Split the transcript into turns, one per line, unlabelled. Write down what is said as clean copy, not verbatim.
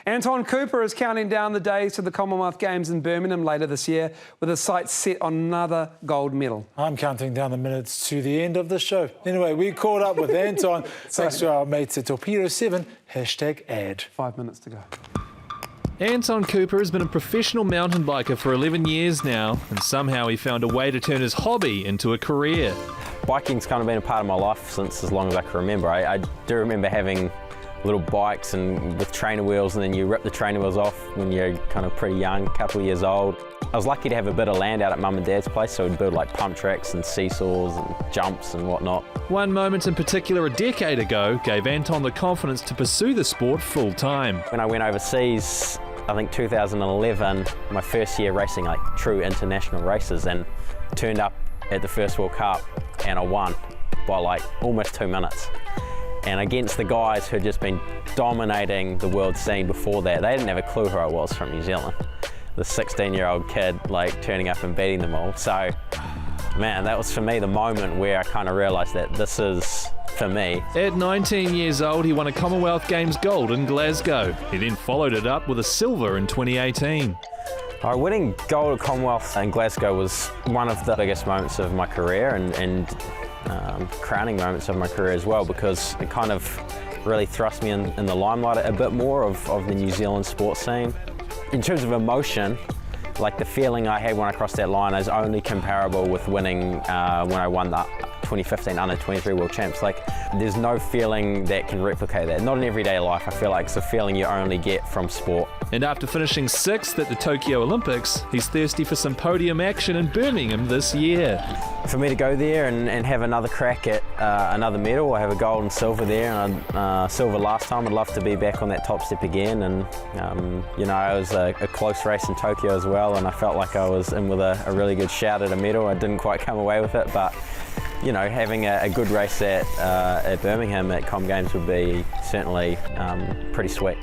Anton Cooper is counting down the days to the Commonwealth Games in Birmingham later this year, with his sights set on another gold medal.
I'm counting down the minutes to the end of the show. Anyway, we caught up with Anton thanks to our mates at Torpedo7, #ad.
5 minutes to go.
Anton Cooper has been a professional mountain biker for 11 years now, and somehow he found a way to turn his hobby into a career.
Biking's kind of been a part of my life since as long as I can remember. I do remember having little bikes and with trainer wheels, and then you rip the trainer wheels off when you're kind of pretty young, a couple of years old. I was lucky to have a bit of land out at Mum and Dad's place, so we'd build like pump tracks and seesaws and jumps and whatnot.
One moment in particular a decade ago gave Anton the confidence to pursue the sport full time.
When I went overseas, I think 2011, my first year racing like true international races, and turned up at the first World Cup and I won by like almost 2 minutes. And against the guys who had just been dominating the world scene before that, they didn't have a clue who I was from New Zealand. The 16-year-old kid like turning up and beating them all. So, man, that was for me the moment where I kind of realised that this is for me.
At 19 years old, he won a Commonwealth Games gold in Glasgow. He then followed it up with a silver in 2018.
Winning gold at Commonwealth in Glasgow was one of the biggest moments of my career and crowning moments of my career as well, because it kind of really thrust me in the limelight a bit more of the New Zealand sports scene. In terms of emotion, like the feeling I had when I crossed that line is only comparable with winning when I won the 2015 Under-23 World Champs. Like, there's no feeling that can replicate that. Not in everyday life. I feel like it's a feeling you only get from sport.
And after finishing 6th at the Tokyo Olympics, he's thirsty for some podium action in Birmingham this year.
For me to go there and have another crack at another medal, I have a gold and silver there, and silver last time. I'd love to be back on that top step again. And you know, it was a close race in Tokyo as well, and I felt like I was in with a really good shout at a medal. I didn't quite come away with it, but you know, having a good race at Birmingham at Com Games would be certainly pretty sweet.